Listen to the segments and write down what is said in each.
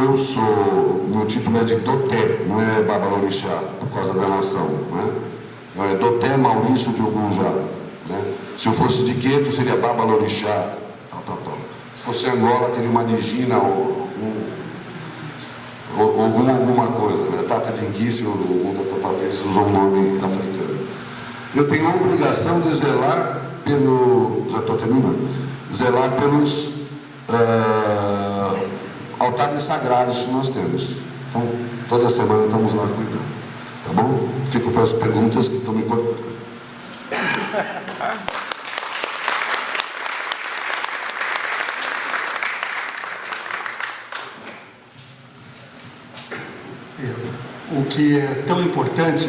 eu sou, meu título é de Doté, não é Babalorixá, por causa da nação, né? É Doté Maurício de Ogunjá, né? Se eu fosse de Queto, seria Babalorixá, tal. Se fosse Angola, teria uma Digina ou alguma coisa, né? Tata Dinguice, que eles usam um nome africano. Eu tenho a obrigação de zelar já estou terminando, zelar pelos altares sagrados que nós temos. Então, toda semana estamos lá cuidando, tá bom? Fico para as perguntas que estão me cortando. O que é tão importante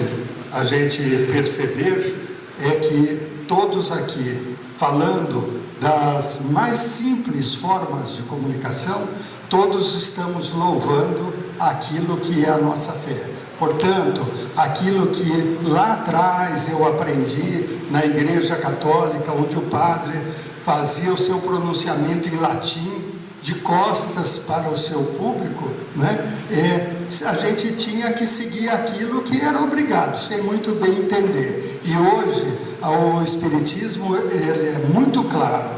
a gente perceber é que todos aqui, falando das mais simples formas de comunicação, todos estamos louvando aquilo que é a nossa fé. Portanto, aquilo que lá atrás eu aprendi na Igreja Católica, onde o padre fazia o seu pronunciamento em latim, de costas para o seu público, né? A gente tinha que seguir aquilo que era obrigado, sem muito bem entender. E hoje, o Espiritismo ele é muito claro.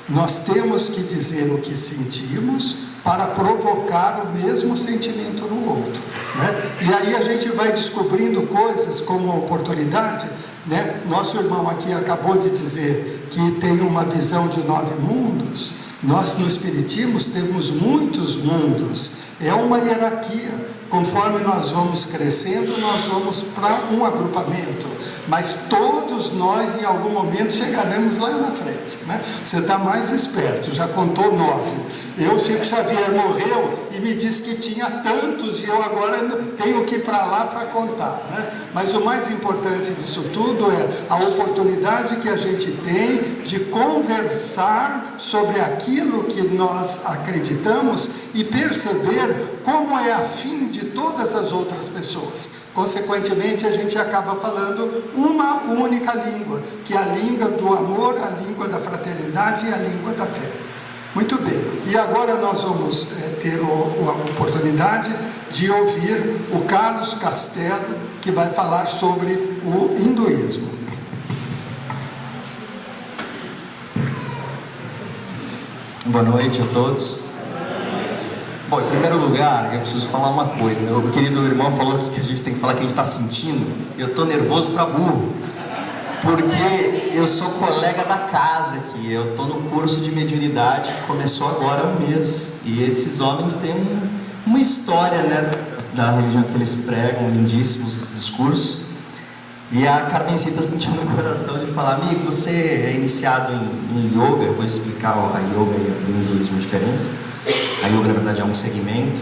Nós temos que dizer o que sentimos para provocar o mesmo sentimento no outro, né? E aí a gente vai descobrindo coisas como a oportunidade, né? Nosso irmão aqui acabou de dizer que tem uma visão de 9 mundos. Nós no Espiritismo temos muitos mundos, é uma hierarquia. Conforme nós vamos crescendo, nós vamos para um agrupamento, mas todos nós em algum momento chegaremos lá na frente, né? Você está mais esperto, já contou 9. Chico Xavier morreu e me disse que tinha tantos e eu agora tenho que ir para lá para contar, né? Mas o mais importante disso tudo é a oportunidade que a gente tem de conversar sobre aquilo que nós acreditamos e perceber como é afim de todas as outras pessoas. Consequentemente, a gente acaba falando uma única língua, que é a língua do amor, a língua da fraternidade e a língua da fé. Muito bem, e agora nós vamos ter a oportunidade de ouvir o Carlos Castelo, que vai falar sobre o hinduísmo. Boa noite a todos. Bom, em primeiro lugar, eu preciso falar uma coisa, né? O querido irmão falou que a gente tem que falar o que a gente está sentindo. Eu estou nervoso para burro, porque eu sou colega da casa aqui. Eu estou no curso de mediunidade que começou agora há um mês. E esses homens têm uma história, né, da religião que eles pregam, lindíssimos discursos. E a Carmencita sentiu no coração de falar: amigo, você é iniciado em yoga? Eu vou explicar a yoga e o hinduísmo, a diferença. A yoga, na verdade, é um segmento.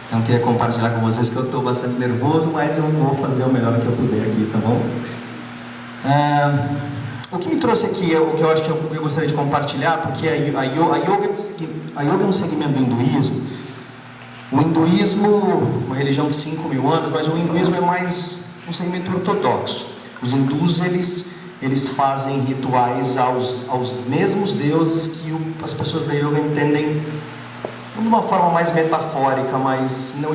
Então, eu queria compartilhar com vocês que eu estou bastante nervoso, mas eu vou fazer o melhor que eu puder aqui, tá bom? O que me trouxe aqui é o que eu acho que eu gostaria de compartilhar, porque a yoga é um segmento do hinduísmo. O hinduísmo, uma religião de 5.000 anos, mas o hinduísmo é mais um segmento ortodoxo. Os hindus, eles fazem rituais aos mesmos deuses que as pessoas da yoga entendem de uma forma mais metafórica, mas não,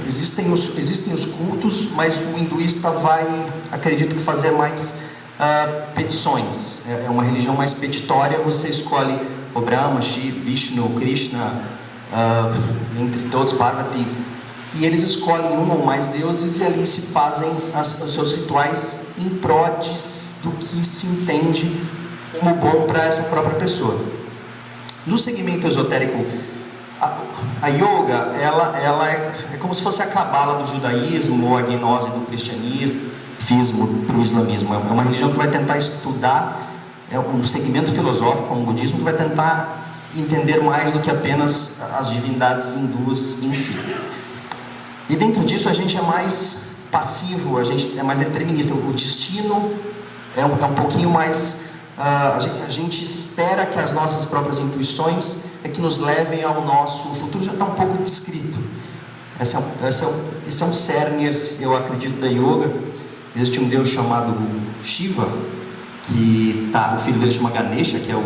existem os cultos, mas o hinduísta acredito que fazer mais petições. É uma religião mais petitória. Você escolhe o Brahma, Shiva, Vishnu, Krishna, entre todos, Parvati, e eles escolhem um ou mais deuses e ali se fazem os seus rituais em prol do que se entende como bom para essa própria pessoa. No segmento esotérico, a yoga, ela é como se fosse a cabala do judaísmo ou a gnose do cristianismo para o islamismo. É uma religião que vai tentar estudar, um segmento filosófico, como o budismo, que vai tentar entender mais do que apenas as divindades hindus em si. E dentro disso a gente é mais passivo, a gente é mais determinista. O destino é um pouquinho mais... a gente espera que as nossas próprias intuições que nos levem ao nosso... O futuro já está um pouco descrito. Esse é um cerne, eu acredito, da yoga. Existe um deus chamado Shiva, o filho dele chama Ganesha, que é o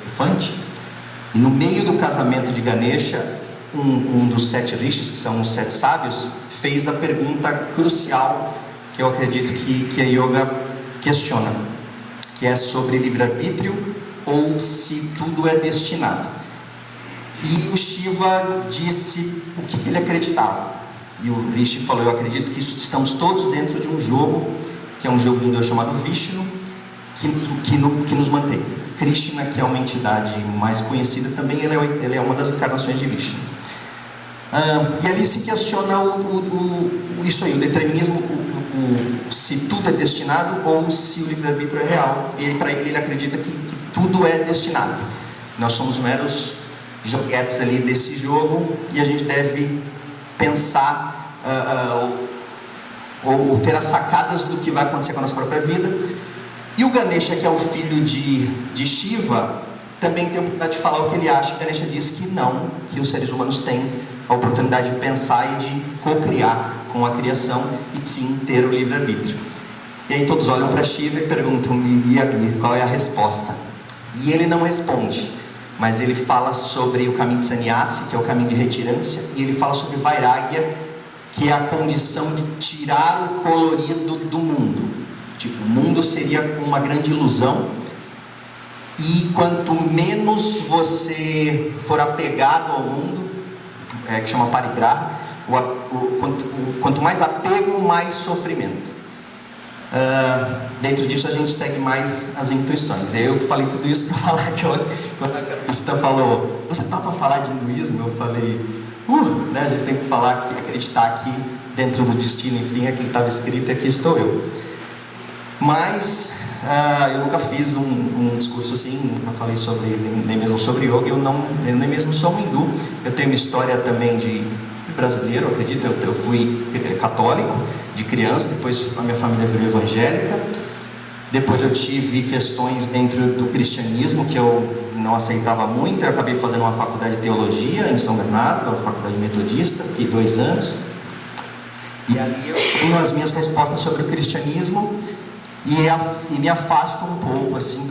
elefante. E no meio do casamento de Ganesha, um dos 7 rishis, que são os 7 sábios, fez a pergunta crucial que eu acredito que a yoga questiona, que é sobre livre-arbítrio ou se tudo é destinado. E o Shiva disse o que ele acreditava. E o Rishi falou: eu acredito que estamos todos dentro de um jogo, que é um jogo de um Deus chamado Vishnu, que nos mantém. Krishna, que é uma entidade mais conhecida também, ele é uma das encarnações de Vishnu. E ali se questiona isso aí, o determinismo, se tudo é destinado ou se o livre-arbítrio é real. E para ele acredita que tudo é destinado. Nós somos meros joguetes ali desse jogo e a gente deve pensar ou ter as sacadas do que vai acontecer com a nossa própria vida. E o Ganesha, que é o filho de Shiva, também tem a oportunidade de falar o que ele acha. O Ganesha diz que não, que os seres humanos têm a oportunidade de pensar e de co-criar com a criação e sim ter o livre-arbítrio. E aí todos olham para Shiva e perguntam: e aí, qual é a resposta? E ele não responde, mas ele fala sobre o caminho de sannyasi, que é o caminho de retirância, e ele fala sobre vairagya, que é a condição de tirar o colorido do mundo. Tipo, o mundo seria uma grande ilusão, e quanto menos você for apegado ao mundo, que chama parigraha, quanto mais apego, mais sofrimento. Dentro disso a gente segue mais as intuições. Eu falei tudo isso para falar que quando a Carmesita falou: você topa falar de hinduísmo? Eu falei: né, a gente tem que falar, acreditar aqui dentro do destino, enfim, aqui estava escrito e aqui estou eu. Mas eu nunca fiz um discurso assim, nunca falei nem mesmo sobre yoga. Eu nem mesmo sou um hindu. Eu tenho uma história também de brasileiro, acredito. Eu fui católico de criança, depois a minha família virou evangélica. Depois eu tive questões dentro do cristianismo que eu não aceitava muito. Eu acabei fazendo uma faculdade de teologia em São Bernardo, uma faculdade metodista, fiquei 2 anos. E ali eu tenho as minhas respostas sobre o cristianismo e me afasto um pouco, assim,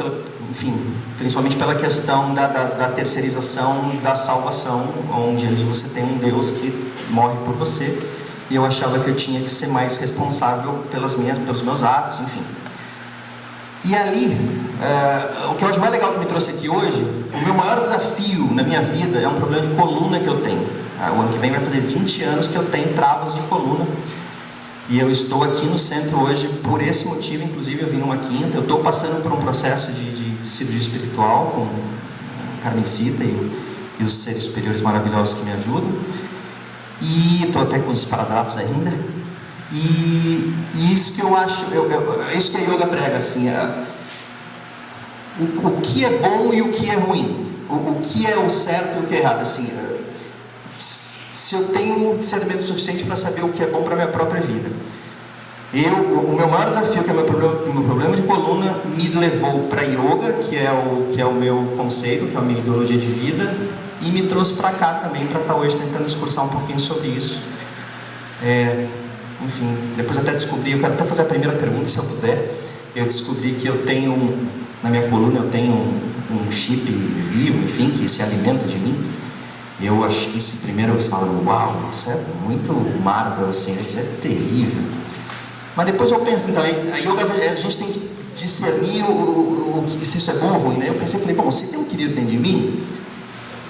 enfim, principalmente pela questão da terceirização da salvação, onde ali você tem um Deus que morre por você, e eu achava que eu tinha que ser mais responsável pelos meus atos, enfim. E ali, o que eu acho mais legal que me trouxe aqui hoje, o meu maior desafio na minha vida é um problema de coluna que eu tenho. O ano que vem vai fazer 20 anos que eu tenho travas de coluna. E eu estou aqui no centro hoje por esse motivo. Inclusive eu vim numa quinta. Eu estou passando por um processo de cirurgia espiritual com a Carmesita e os seres superiores maravilhosos que me ajudam. E estou até com os esparadrapos ainda. E isso que eu acho, isso que a yoga prega, assim, o que é bom e o que é ruim, o que é o certo e o que é errado, assim, se eu tenho discernimento suficiente para saber o que é bom para a minha própria vida. O meu maior desafio, que é o meu problema de coluna, me levou para yoga, que é o meu conceito, que é a minha ideologia de vida, e me trouxe para cá também, para estar hoje tentando discursar um pouquinho sobre isso. Enfim, depois até descobri, eu quero até fazer a primeira pergunta, se eu puder. Eu descobri que eu tenho, na minha coluna, eu tenho um chip vivo, enfim, que se alimenta de mim. Eu achei isso primeiro, eu falava: uau, isso é muito Marvel, assim, isso é terrível. Mas depois eu penso, então, a yoga, a gente tem que discernir se isso é bom ou ruim, né? Eu pensei, falei: bom, se tem um querido dentro de mim,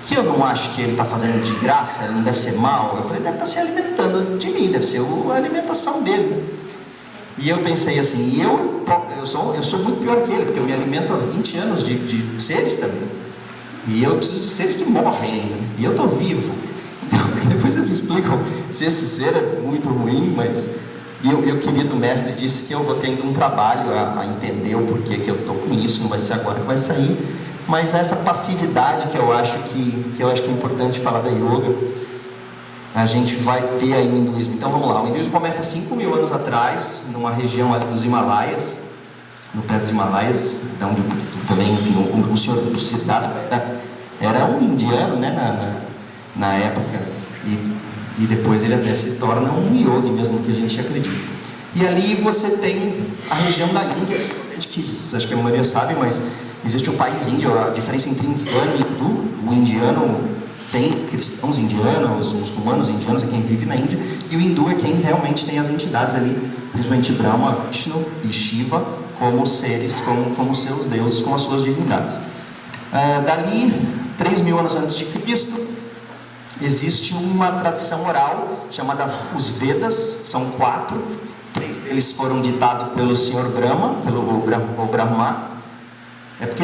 que eu não acho que ele está fazendo de graça, ele não deve ser mal. Eu falei: ele deve estar se alimentando de mim, deve ser a alimentação dele. E eu pensei assim: eu sou muito pior que ele, porque eu me alimento há 20 anos de seres também. E eu preciso de seres que morrem ainda, e eu estou vivo. Então, depois vocês me explicam se esse ser é muito ruim, mas... E o querido mestre disse que eu vou tendo um trabalho a entender o porquê que eu estou com isso, não vai ser agora que vai sair. Mas essa passividade que eu acho que é importante falar da yoga, a gente vai ter aí no hinduísmo. Então vamos lá, o hinduísmo começa 5.000 anos atrás, numa região ali dos Himalaias, no pé dos Himalaias, da onde também, enfim, o senhor do Siddhartha era um indiano, né, na época, e depois ele até se torna um yogi mesmo, que a gente acredita. E ali você tem a região da Índia, que acho que a maioria sabe, mas existe o país índio. A diferença entre indiano e hindu: o indiano tem cristãos indianos, muçulmanos indianos, é quem vive na Índia, e o hindu é quem realmente tem as entidades ali, principalmente Brahma, Vishnu e Shiva, como seres, como seus deuses, como as suas divindades. Dali, 3.000 anos antes de Cristo, existe uma tradição oral chamada os Vedas, são 4, 3 deles foram ditados pelo Senhor Brahma, pelo Brahma. É porque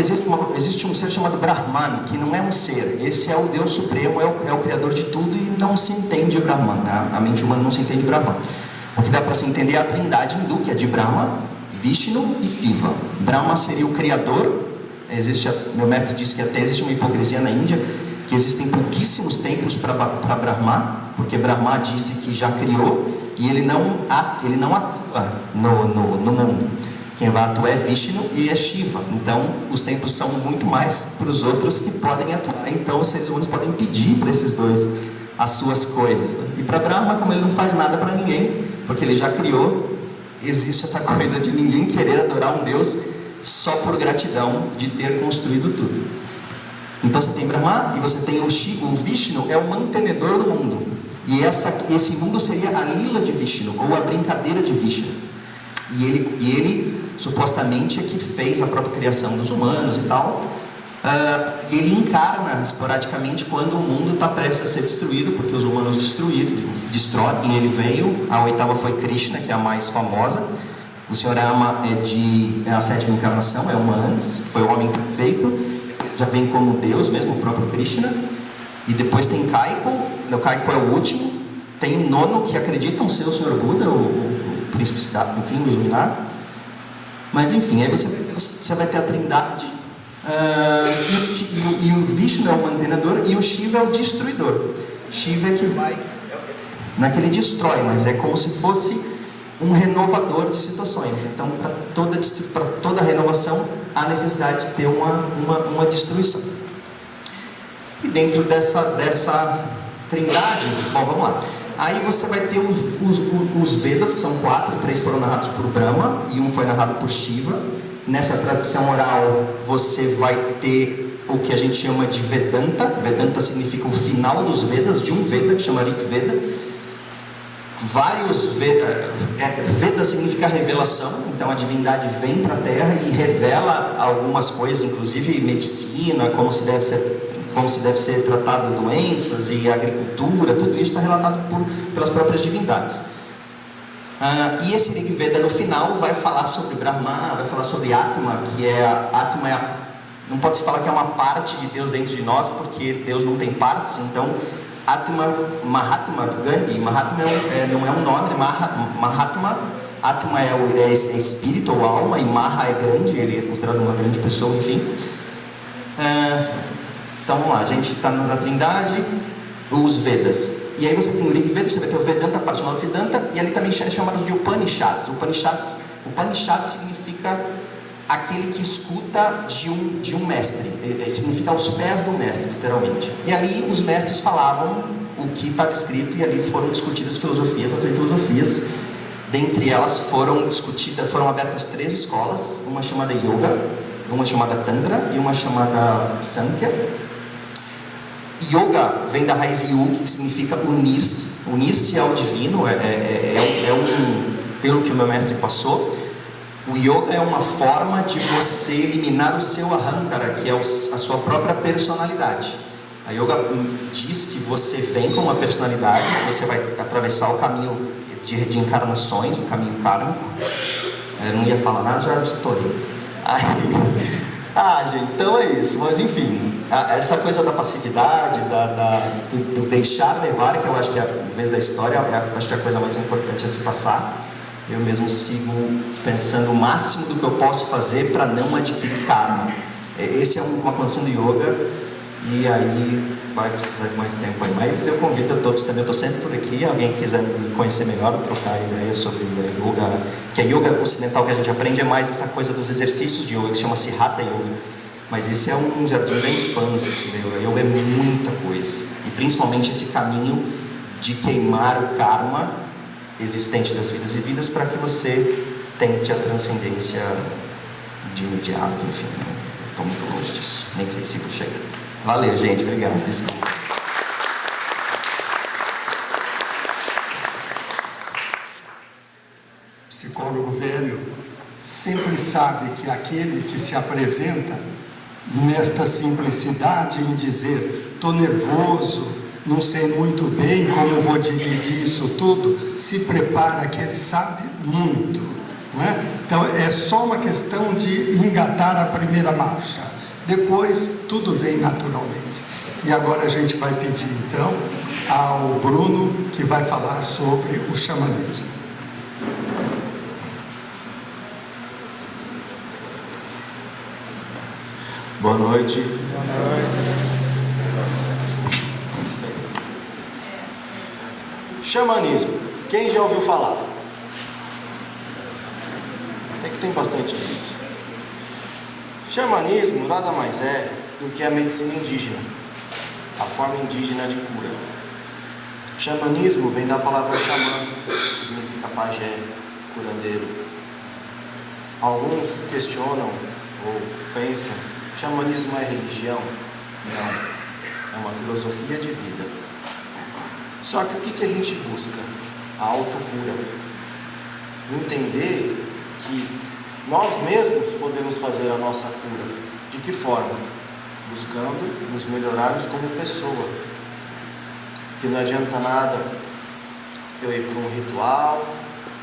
existe um ser chamado Brahman, que não é um ser, esse é o Deus Supremo, é o Criador de tudo e não se entende Brahman, né? A mente humana não se entende Brahman. O que dá para se entender é a trindade hindu, que é de Brahma, Vishnu e Shiva. Brahma seria o Criador, meu mestre disse que até existe uma hipocrisia na Índia, que existem pouquíssimos templos para Brahma, porque Brahma disse que já criou e ele não atua no mundo. Quem vai atuar é Vishnu e é Shiva. Então, os templos são muito mais para os outros que podem atuar. Então, os seres humanos podem pedir para esses dois as suas coisas. E para Brahma, como ele não faz nada para ninguém, porque ele já criou, existe essa coisa de ninguém querer adorar um Deus só por gratidão de ter construído tudo. Então, você tem Brahma e você tem o Shiva. O Vishnu é o mantenedor do mundo. E esse mundo seria a lila de Vishnu, ou a brincadeira de Vishnu. E ele supostamente é que fez a própria criação dos humanos e tal. Ele encarna esporadicamente quando o mundo está prestes a ser destruído, porque os humanos destroem, e ele veio. A 8ª foi Krishna, que é a mais famosa. O Senhor Rama é a 7ª encarnação, é uma antes, foi o homem perfeito, já vem como Deus mesmo, o próprio Krishna. E depois tem Kaiko, o Kaiko é o último. Tem o 9º, que acreditam ser o Senhor Buda, o príncipe Siddhartha, enfim, o iluminado. Mas enfim, aí você vai ter a trindade, e o Vishnu é o mantenedor e o Shiva é o destruidor. Shiva é que vai, não é que ele destrói, mas é como se fosse um renovador de situações. Então, para toda renovação, há necessidade de ter uma destruição. E dentro dessa trindade, bom, vamos lá. Aí você vai ter os Vedas, que são 4, 3 foram narrados por Brahma e 1 foi narrado por Shiva. Nessa tradição oral, você vai ter o que a gente chama de Vedanta. Vedanta significa o final dos Vedas, de um Veda, que chama Rig Veda. Vários Veda significa revelação, então a divindade vem para a Terra e revela algumas coisas, inclusive medicina, como se deve ser tratado doenças e agricultura, tudo isso está relatado pelas próprias divindades. E esse Rig Veda no final vai falar sobre Brahma, vai falar sobre Atma, que não pode se falar que é uma parte de Deus dentro de nós, porque Deus não tem partes. Então Atma, Mahatma, Gandhi, Mahatma não é um nome, Mahatma, Atma é espírito ou alma, e Maha é grande, ele é considerado uma grande pessoa, enfim. Então vamos lá, a gente está na Trindade, os Vedas. E aí você tem o Rig Veda, você vai ter o Vedanta, a parte nova Vedanta, e ali também é chamado de Upanishads. Upanishad significa aquele que escuta de um mestre, significa aos pés do mestre, literalmente. E ali os mestres falavam o que estava escrito, e ali foram discutidas filosofias, as 3 filosofias. Dentre elas foram abertas 3 escolas, uma chamada Yoga, uma chamada Tantra e uma chamada Sankhya. Yoga vem da raiz Yug, que significa unir-se. Unir-se ao divino, pelo que o meu mestre passou, o yoga é uma forma de você eliminar o seu ahankara, que é a sua própria personalidade. A yoga diz que você vem com uma personalidade, você vai atravessar o caminho de encarnações, o caminho kármico. Eu não ia falar nada, já estourei. Gente, então é isso, mas enfim, essa coisa da passividade, do deixar levar, que eu acho que é a vez da história, acho que é a coisa mais importante a se passar. Eu mesmo sigo pensando o máximo do que eu posso fazer para não adquirir karma. Essa é uma condição do yoga, e aí vai precisar de mais tempo aí. Mas eu convido a todos também, eu estou sempre por aqui. Alguém quiser me conhecer melhor, trocar ideias sobre yoga, que a yoga ocidental que a gente aprende é mais essa coisa dos exercícios de yoga, que chama-se Hatha Yoga. Mas esse é um jardim da infância, esse yoga. Yoga é muita coisa, e principalmente esse caminho de queimar o karma existente das vidas e vidas para que você tente a transcendência de imediato. Enfim, estou muito longe disso, nem sei se vou chegar. Valeu, gente, obrigado, desculpa. psicólogo velho sempre sabe que aquele que se apresenta nesta simplicidade em dizer: estou nervoso, não sei muito bem como vou dividir isso tudo, se prepara que ele sabe muito, não é? Então é só uma questão de engatar a primeira marcha, depois tudo vem naturalmente. E agora a gente vai pedir então ao Bruno, que vai falar sobre o xamanismo. Boa noite. Xamanismo. Quem já ouviu falar? Até que tem bastante gente. Xamanismo nada mais é do que a medicina indígena, a forma indígena de cura. Xamanismo vem da palavra xamã, que significa pajé, curandeiro. Alguns questionam ou pensam: xamanismo é religião? Não, é uma filosofia de vida. Só que o que a gente busca? A autocura. Entender que nós mesmos podemos fazer a nossa cura. De que forma? Buscando nos melhorarmos como pessoa. Que não adianta nada eu ir para um ritual,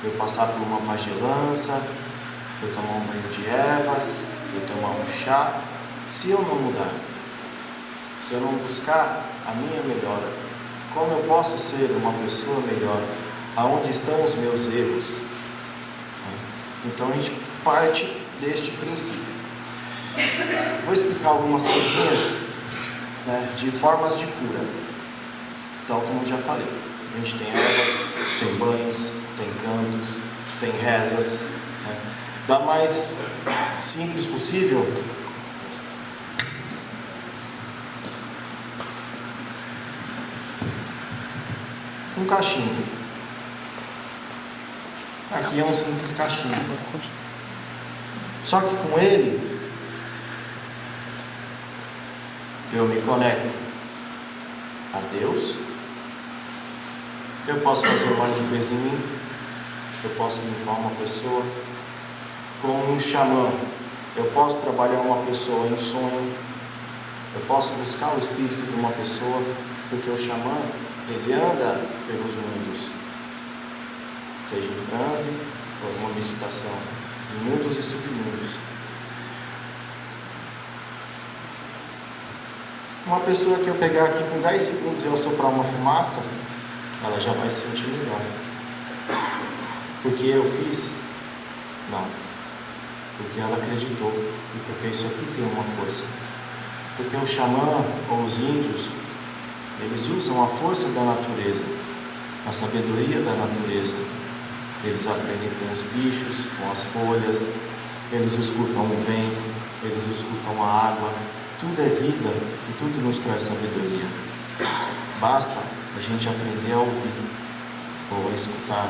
eu passar por uma pagelança, eu tomar um banho de ervas, eu tomar um chá, se eu não mudar, se eu não buscar a minha melhora. Como eu posso ser uma pessoa melhor? Aonde estão os meus erros? Então a gente parte deste princípio. Vou explicar algumas coisinhas, né, de formas de cura. Então, como eu já falei, a gente tem ervas, tem banhos, tem cantos, tem rezas, né? Da mais simples possível, um cachimbo. Aqui é um simples cachimbo. Só que com ele eu me conecto a Deus. Eu posso fazer uma limpeza em mim. Eu posso limpar uma pessoa. Com um xamã, eu posso trabalhar uma pessoa em sonho. Eu posso buscar o espírito de uma pessoa, porque o xamã, ele anda pelos mundos, seja em transe ou uma meditação, em mundos e submundos. Uma pessoa que eu pegar aqui com 10 segundos e eu soprar uma fumaça, ela já vai se sentir melhor. Porque eu fiz? Não. Porque ela acreditou. E porque isso aqui tem uma força. Porque o xamã ou os índios, eles usam a força da natureza, a sabedoria da natureza. Eles aprendem com os bichos, com as folhas, eles escutam o vento, eles escutam a água. Tudo é vida e tudo nos traz sabedoria. Basta a gente aprender a ouvir ou a escutar.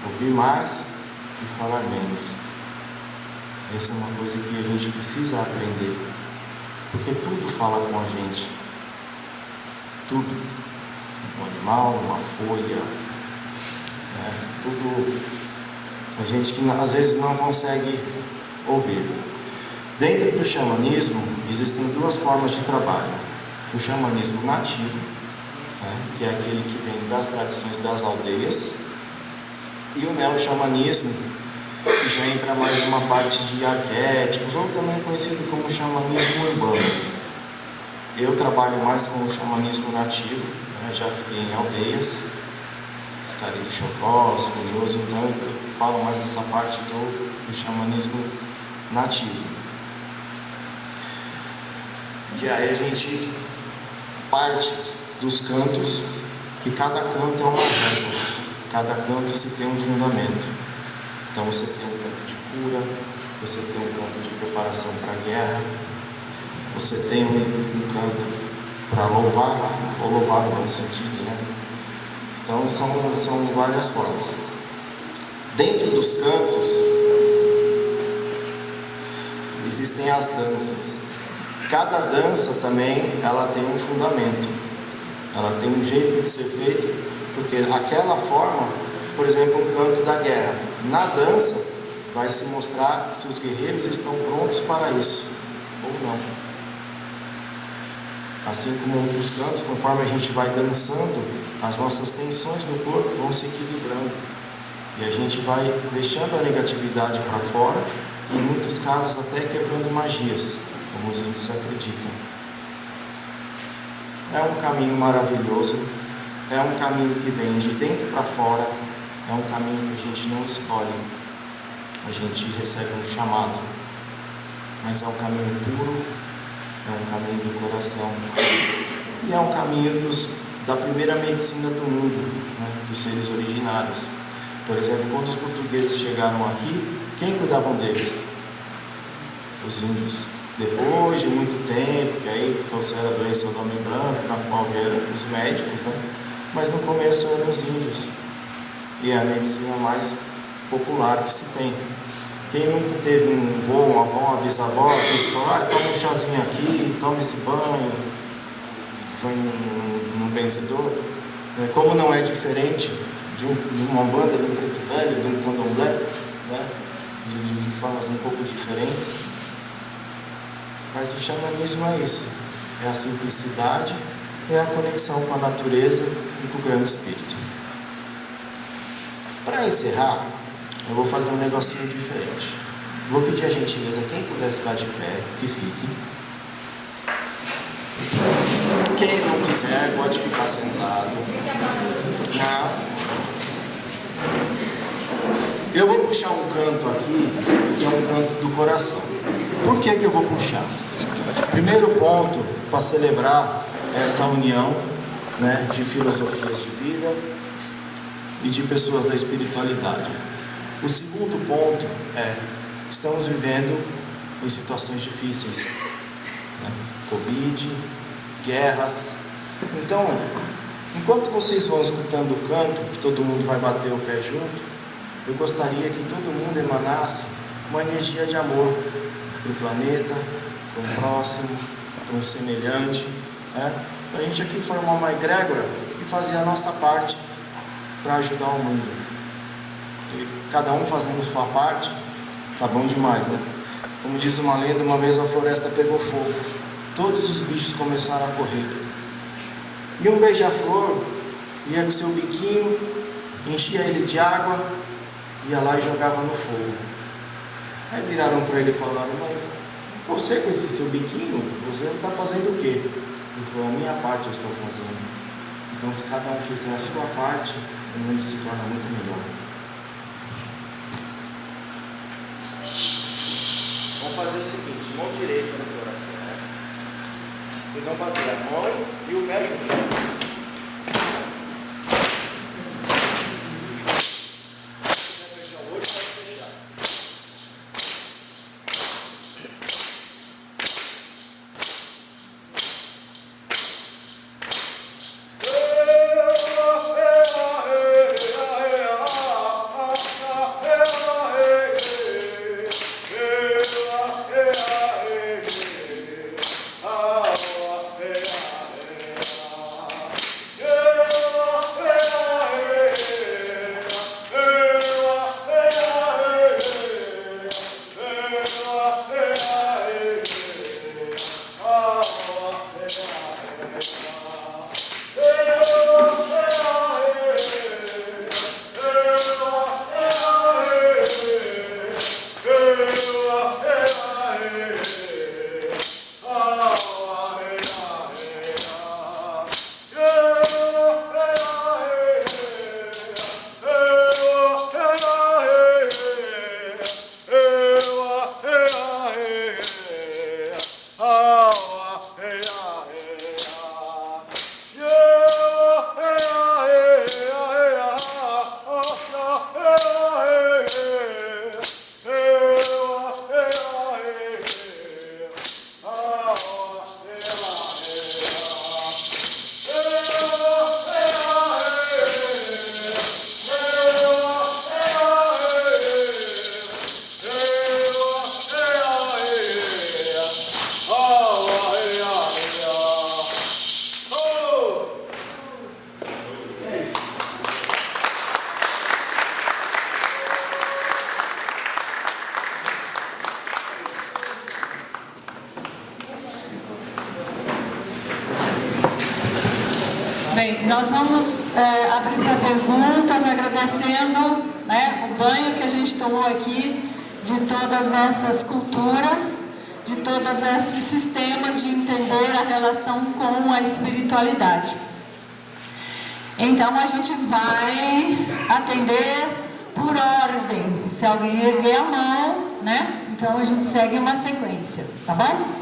Ouvir mais e falar menos. Essa é uma coisa que a gente precisa aprender. Porque tudo fala com a gente. Tudo. Um animal, uma folha, né? Tudo. A gente que às vezes não consegue ouvir. Dentro do xamanismo, existem duas formas de trabalho. O xamanismo nativo, né, que é aquele que vem das tradições das aldeias, e o neo-xamanismo, que já entra mais numa parte de arquétipos, ou também conhecido como xamanismo urbano. Eu trabalho mais com o xamanismo nativo, né, já fiquei em aldeias, Escari do Chofós, Curioso, então eu falo mais dessa parte do xamanismo nativo. E aí a gente parte dos cantos, que cada canto é uma reza, cada canto se tem um fundamento. Então você tem um canto de cura, você tem um canto de preparação para a guerra, você tem um canto para louvar, ou louvar no bom sentido, né? Então são várias formas. Dentro dos cantos existem as danças. Cada dança também, ela tem um fundamento, ela tem um jeito de ser feito, porque aquela forma por exemplo, um canto da guerra. Na dança, vai se mostrar se os guerreiros estão prontos para isso ou não. Assim como outros cantos, conforme a gente vai dançando, as nossas tensões no corpo vão se equilibrando. E a gente vai deixando a negatividade para fora, e em muitos casos até quebrando magias, como os índios acreditam. É um caminho maravilhoso, é um caminho que vem de dentro para fora, é um caminho que a gente não escolhe, a gente recebe um chamado, mas é um caminho puro, é um caminho do coração, e é um caminho da primeira medicina do mundo, né, dos seres originários. Por exemplo, quando os portugueses chegaram aqui, quem cuidavam deles? Os índios. Depois de muito tempo, que aí trouxeram a doença do homem branco, para qual vieram os médicos, né? Mas no começo eram os índios. E é a medicina mais popular que se tem. Quem nunca teve um avô, uma avó, uma bisavó, que falou, toma um chazinho aqui, toma esse banho, foi num benzedor. Como não é diferente de uma banda, de um preto velho, de um candomblé, né? de formas um pouco diferentes. Mas o xamanismo é isso, é a simplicidade, é a conexão com a natureza e com o grande espírito. Para encerrar, eu vou fazer um negocinho diferente. Vou pedir a gentileza, quem puder ficar de pé, que fique. Quem não quiser, pode ficar sentado. Eu vou puxar um canto aqui, que é um canto do coração. Por que eu vou puxar? Primeiro ponto, para celebrar essa união, né, de filosofias de vida e de pessoas da espiritualidade. O segundo ponto é, estamos vivendo em situações difíceis, né? Covid, guerras. Então, enquanto vocês vão escutando o canto, que todo mundo vai bater o pé junto, eu gostaria que todo mundo emanasse uma energia de amor para o planeta, para o próximo, para um semelhante, né? Para a gente aqui formar uma egrégora e fazer a nossa parte para ajudar o mundo. E cada um fazendo sua parte, tá bom demais, né? Como diz uma lenda, uma vez a floresta pegou fogo, todos os bichos começaram a correr. E um beija-flor ia com seu biquinho, enchia ele de água, ia lá e jogava no fogo. Aí viraram para ele e falaram, mas você com esse seu biquinho, você está fazendo o quê? Ele falou, a minha parte eu estou fazendo. Então se cada um fizer a sua parte, o mundo se torna muito melhor. Vamos fazer o seguinte, mão direita no coração, né? Vocês vão bater a mão e o pé junto. nós vamos abrir para perguntas, agradecendo, né, o banho que a gente tomou aqui de todas essas culturas, de todos esses sistemas de entender a relação com a espiritualidade. Então a gente vai atender por ordem. Se alguém erguer a mão, né? Então a gente segue uma sequência, tá bom?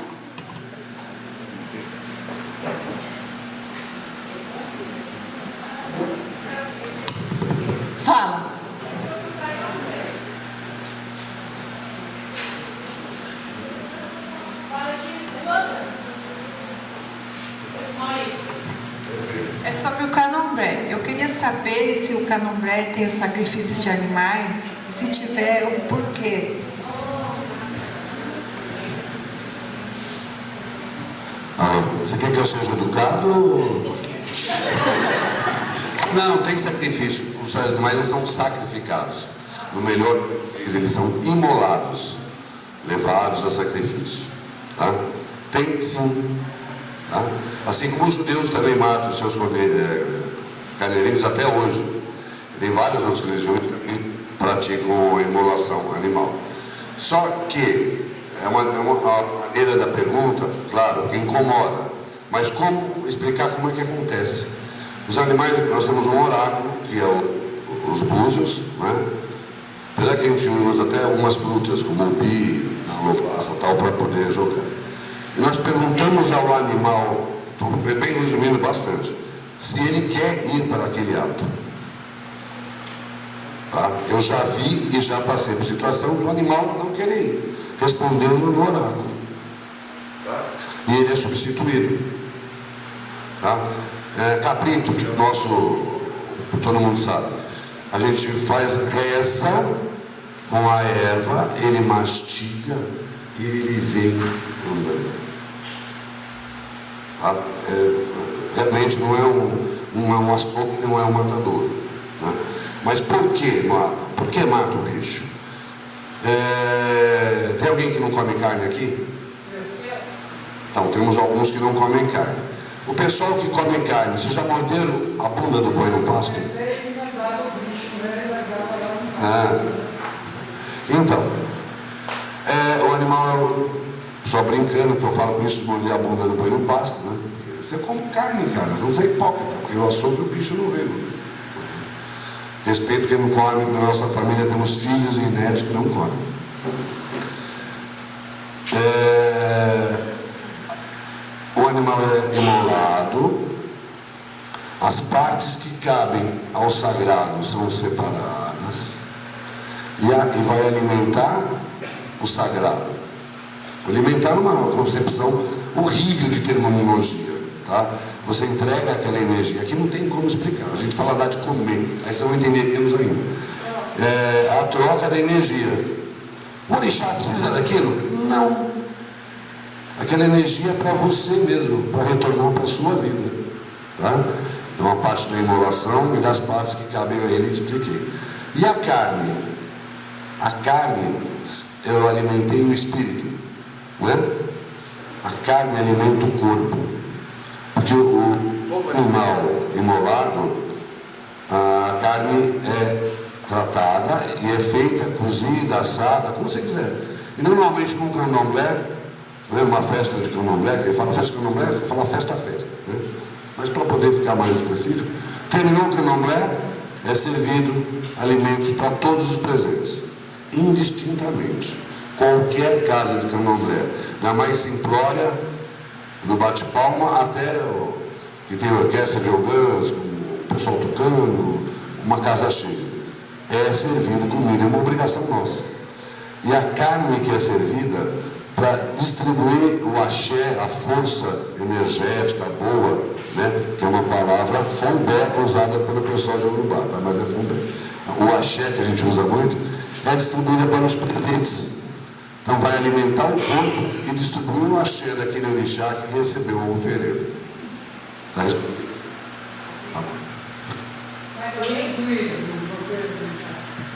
Fala. É sobre o candomblé. Eu queria saber se o candomblé tem o sacrifício de animais, e se tiver, o porquê. Você quer que eu seja educado? Não, tem sacrifício. Os animais eles são sacrificados. No melhor, eles são imolados, levados a sacrifício. Tá? Tem sim. Tá? Assim como os judeus também matam os seus carneirinhos até hoje. Tem várias outras religiões que praticam a imolação animal. Só que é uma maneira da pergunta, claro, que incomoda. Mas como explicar como é que acontece? Os animais, nós temos um oráculo, que é os búzios, né? Apesar que a gente usa até algumas frutas, como o bi, a louvaça, tal, para poder jogar. E nós perguntamos ao animal, bem resumindo bastante, se ele quer ir para aquele ato. Tá? Eu já vi e já passei por situação do animal não querer ir, respondendo no oráculo. Tá? E ele é substituído. Tá? Cabrito, que todo mundo sabe, a gente faz reza com a erva, ele mastiga e ele vem andando. Tá? Realmente não é um açougue, não é um matador. Né? Mas por que mata? Por que mata o bicho? Tem alguém que não come carne aqui? Então, temos alguns que não comem carne. O pessoal que come carne, vocês já morderam a bunda do boi no pasto? Então, o animal, só brincando que eu falo com isso, de morder a bunda do boi no pasto, né? Porque você come carne, cara, não ser hipócrita, porque no açougue o bicho não veio. Respeito quem não come, na nossa família temos filhos e netos que não comem. O animal é imolado, as partes que cabem ao sagrado são separadas e vai alimentar o sagrado. Alimentar é uma concepção horrível de terminologia, tá? Você entrega aquela energia, aqui não tem como explicar, a gente fala dar de comer, aí você vai entender menos ainda. A troca da energia. O orixá precisa daquilo? Não. Aquela energia é para você mesmo, para retornar para a sua vida. Tá? Então a parte da imolação e das partes que cabem a ele, eu expliquei. E a carne? A carne, eu alimentei o espírito. Né? A carne alimenta o corpo. Porque o animal imolado, a carne é tratada e é feita, cozida, assada, como você quiser. E normalmente com o candomblé, uma festa de candomblé, ele fala festa de candomblé, fala festa. Né? Mas para poder ficar mais específico, terminou o candomblé, é servido alimentos para todos os presentes, indistintamente. Qualquer casa de candomblé, da mais simplória, do bate-palma, até que tem orquestra de ogãs, o pessoal tocando, uma casa cheia. É servido comida, é uma obrigação nossa. E a carne que é servida, para distribuir o axé, a força energética boa, né? Que é uma palavra fondé usada pelo pessoal de Urubá, tá? Mas é fondé. O axé que a gente usa muito é distribuída para os presentes. Então vai alimentar o corpo e distribuir o axé daquele orixá que recebeu o oferendo. Tá? Mas além do isso,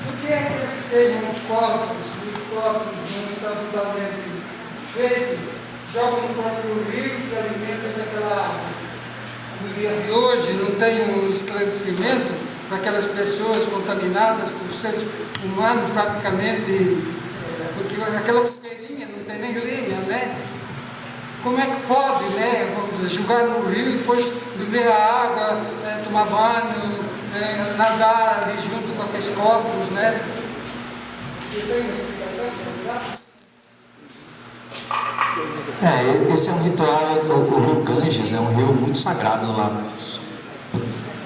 por que é que eles queimam os corpos não estão totalmente desfeitos, jogam no próprio rio e se alimentam daquela água? no dia de hoje não tem um esclarecimento para aquelas pessoas contaminadas por seres humanos praticamente, porque aquela fogueirinha não tem nem lenha, né? Como é que pode, né, vamos dizer, jogar no rio e depois beber a água, tomar banho, nadar ali junto com aqueles corpos, né? Você tem uma explicação para dar? Esse é um ritual, o rio Ganges é um rio muito sagrado lá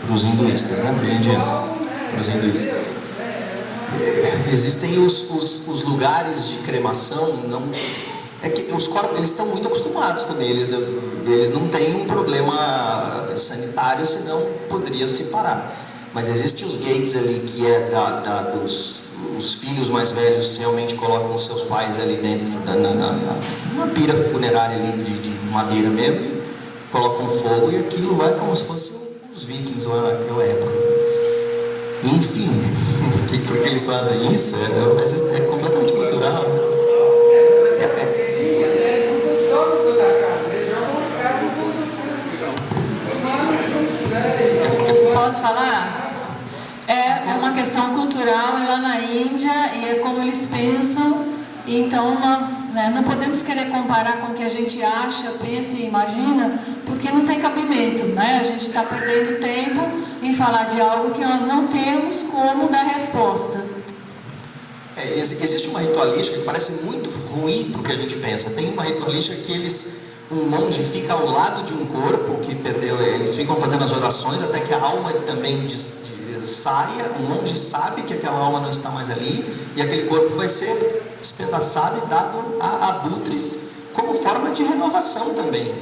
para os hinduístas, né, para os indianos, para os hinduístas. Existem os lugares de cremação, não... É que os corpos, eles estão muito acostumados também, eles não têm um problema sanitário, senão poderia se parar. Mas existem os gates ali que os filhos mais velhos realmente colocam os seus pais ali dentro, numa pira funerária ali de madeira mesmo, colocam fogo e aquilo vai como se fossem os vikings lá naquela época. Enfim, por que eles fazem isso? É completamente cultural. Posso falar? É uma questão cultural, é lá na Índia e é como eles pensam. Então nós não podemos querer comparar com o que a gente acha, pensa e imagina, porque não tem cabimento, né? A gente está perdendo tempo em falar de algo que nós não temos como dar resposta. Existe uma ritualística que parece muito ruim para o que a gente pensa. Tem uma ritualística que um monge fica ao lado de um corpo que perdeu, eles ficam fazendo as orações até que a alma também saia, o monge sabe que aquela alma não está mais ali e aquele corpo vai ser despedaçado e dado a abutres como forma de renovação também.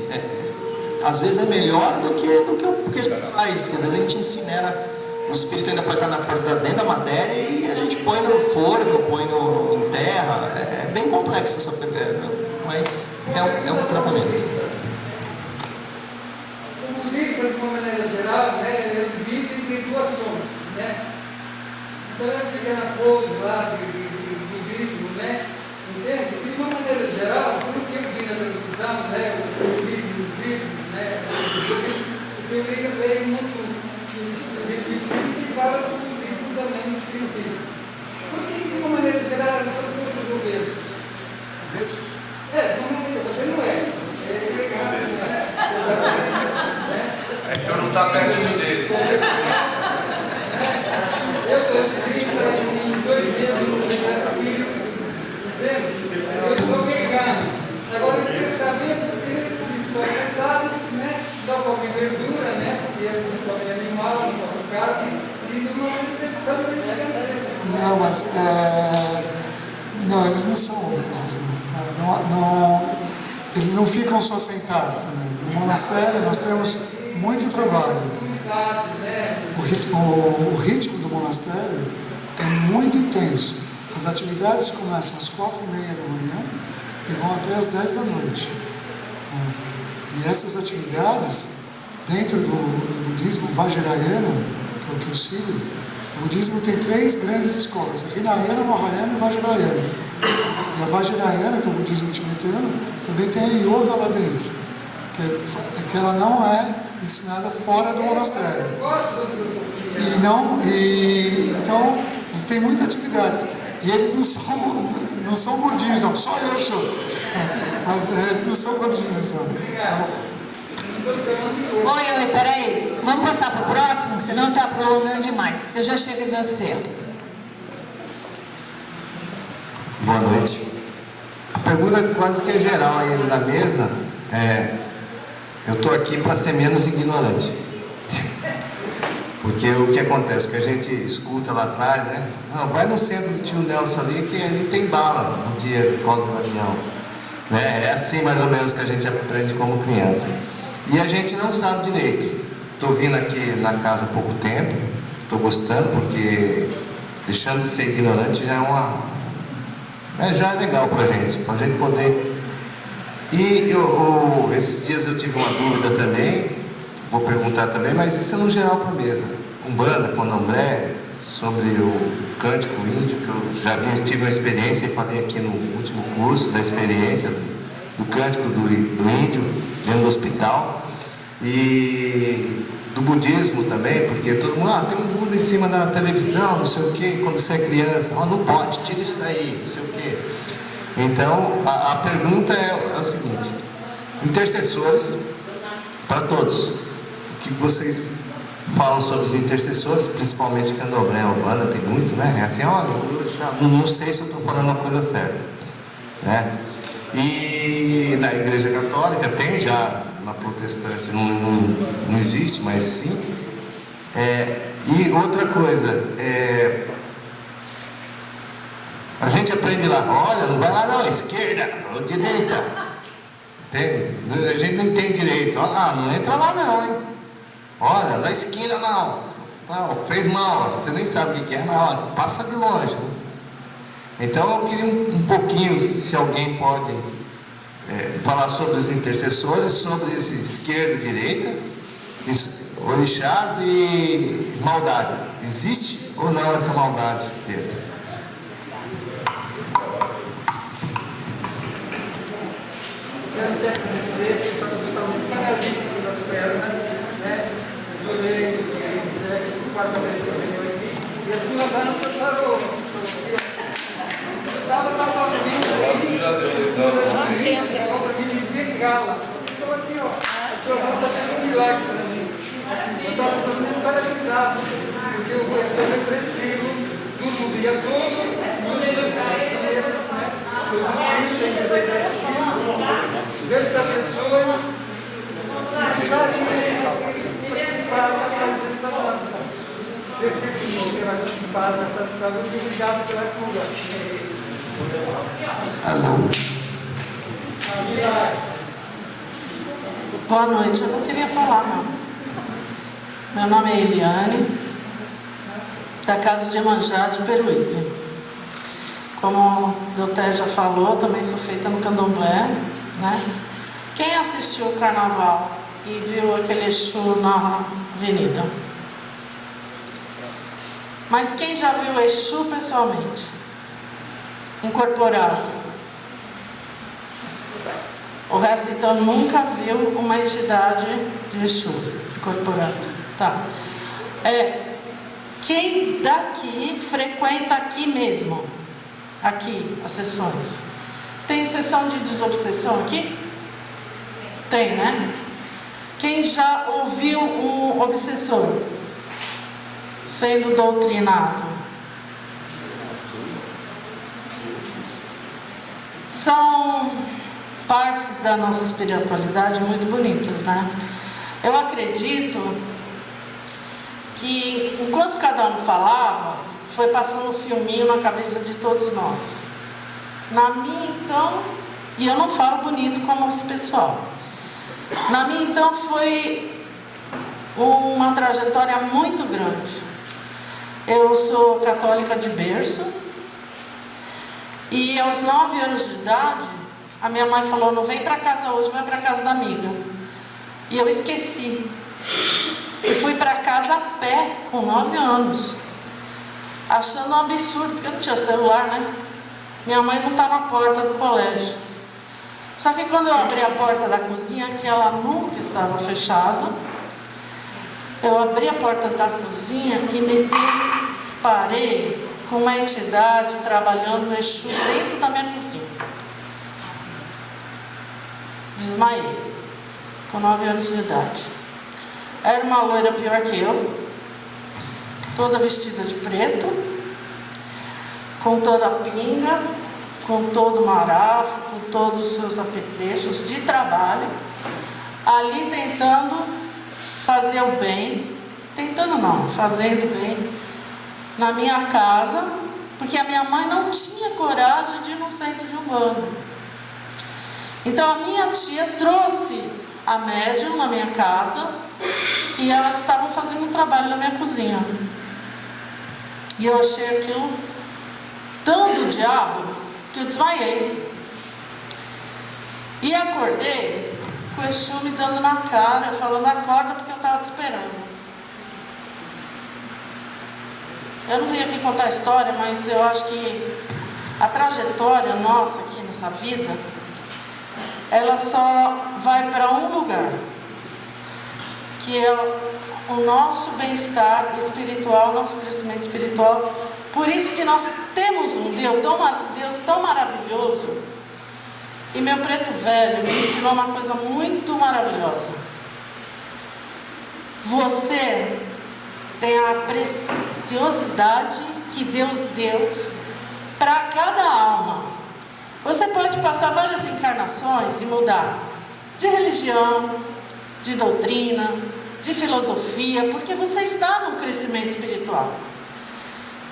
Às vezes é melhor do que o que às vezes a gente incinera, o espírito ainda pode estar dentro da matéria e a gente põe no forno, põe em terra. É bem complexo essa pergunta, mas é um tratamento. O budista, de uma maneira geral, né, ele vive em duas sombras, né? Então ele fica na pose lá do budismo, né? Entende? E de uma maneira geral, tudo que eu vi na televisão, né, os vídeos, né, o que eu vi veio muito que fala do budismo também no espiritismo. Por que, de uma maneira geral, eles são todos obessos? Obessos? Você não é. Você é pecado, não é? O senhor não está pertinho deles. Eu estou assistindo em 2 dias no espíritos, entende? Eu estou vegano. Agora eu queria saber porque eles são sentados, né? Só comem verdura, né? Porque eles não comem animal, não comem carne. E não são vegetarianos. Não, mas não, eles não são obesos. Eles não ficam só sentados também. No monastério nós temos muito trabalho. O ritmo do monastério é muito intenso. As atividades começam às 4:30 da manhã e vão até às 10 da noite. E essas atividades, dentro do budismo Vajrayana, que é o que eu sigo, o budismo tem 3 grandes escolas: Hinayana, Mahayana e Vajrayana. E a Vajrayana, que é o budismo tibetano, também tem a yoga lá dentro, que ela não é ensinada fora do monastério. Então, eles têm muitas atividades. E eles não são gordinhos, não. Só eu sou. Mas eles não são gordinhos, não. Oi, peraí. Vamos passar para o próximo, senão está prolongando demais. Eu já chego em você. Boa noite. A pergunta quase que é geral aí na mesa é: eu estou aqui para ser menos ignorante. Porque o que acontece? Que a gente escuta lá atrás, né? Não, vai no centro do tio Nelson ali, que ali tem bala no dia do colo do avião. Né? É assim mais ou menos que a gente aprende como criança. E a gente não sabe direito. Estou vindo aqui na casa há pouco tempo, estou gostando, porque deixando de ser ignorante já é legal para a gente poder. E esses dias eu tive uma dúvida também, vou perguntar também, mas isso é no geral para a mesa. Umbanda, Candomblé, sobre o cântico índio, que eu já tive uma experiência e falei aqui no último curso da experiência do cântico do índio dentro do hospital. E do budismo também, porque todo mundo, tem um Buda em cima da televisão, não sei o quê, quando você é criança, não pode, tira isso daí, não sei o quê. Então, a pergunta é o seguinte: intercessores, para todos, o que vocês falam sobre os intercessores, principalmente Candomblé, Umbanda, tem muito, né? É assim, olha, não sei se eu estou falando a coisa certa, né? E na Igreja Católica tem já, na protestante não existe, mas sim. E outra coisa, a gente aprende lá, olha, não vai lá não, esquerda, ou direita. A gente não tem direito, olha lá, não entra lá não, hein? Olha, na esquina não, fez mal, você nem sabe o que é, não, passa de longe. Então eu queria um pouquinho, se alguém pode falar sobre os intercessores, sobre esse esquerda e direita, orixás e maldade. Existe ou não essa maldade dentro? Quero até agradecer, porque está totalmente paralítico das pernas, né? Eu olhei, a quarta vez que eu venho aqui, e a sua dança sarou. Eu estava vindo aí, para mim de pegá-la. Estou aqui, ó. A sua dança fez um milagre para mim. Eu estava totalmente paralisado, porque eu sou depressivo, do dia todo, Deus te abençoe. Está aqui participar da doação. Deus te abençoe, vai estar em paz, vai estar de saúde. Obrigado pela conversa. Alô. Boa noite, eu não queria falar não. Meu nome é Eliane, da Casa de Iemanjá de Peruíbe. Como o Doutor já falou, também sou feita no Candomblé, né? Quem assistiu o carnaval e viu aquele Exu na avenida? Mas quem já viu o Exu pessoalmente? Incorporado? O resto então nunca viu uma entidade de Exu incorporado. Tá. Quem daqui frequenta aqui mesmo? Aqui, as sessões. Tem sessão de desobsessão aqui? Tem, né? Quem já ouviu um obsessor sendo doutrinado? São partes da nossa espiritualidade muito bonitas, né? Eu acredito que enquanto cada um falava, foi passando um filminho na cabeça de todos nós. Na minha, então, e eu não falo bonito como esse pessoal. Na minha, então, foi uma trajetória muito grande. Eu sou católica de berço. E aos 9 anos de idade, a minha mãe falou, não vem para casa hoje, vai para casa da amiga. E eu esqueci. E fui para casa a pé, com 9 anos. Achando um absurdo, porque eu não tinha celular, né? Minha mãe não estava na porta do colégio. Só que quando eu abri a porta da cozinha, que ela nunca estava fechada, eu abri a porta da cozinha e me deparei com uma entidade trabalhando no Exu dentro da minha cozinha. Desmaiei, com 9 anos de idade. Era uma loira pior que eu, toda vestida de preto, com toda a pinga, com todo o marafo, com todos os seus apetrechos de trabalho, ali tentando fazer o bem, tentando não, fazendo bem, na minha casa, porque a minha mãe não tinha coragem de ir no centro de Umbanda. Então a minha tia trouxe a médium na minha casa e elas estavam fazendo um trabalho na minha cozinha. E eu achei aquilo tão do diabo que eu desmaiei. E acordei com o Exu me dando na cara, falando acorda porque eu estava te esperando. Eu não vim aqui contar a história, mas eu acho que a trajetória nossa aqui nessa vida, ela só vai para um lugar. que é o nosso bem-estar espiritual, nosso crescimento espiritual. Por isso que nós temos um Deus tão maravilhoso. E meu preto velho me ensinou uma coisa muito maravilhosa. Você tem a preciosidade que Deus deu para cada alma. Você pode passar várias encarnações e mudar de religião, de doutrina, de filosofia, porque você está num crescimento espiritual.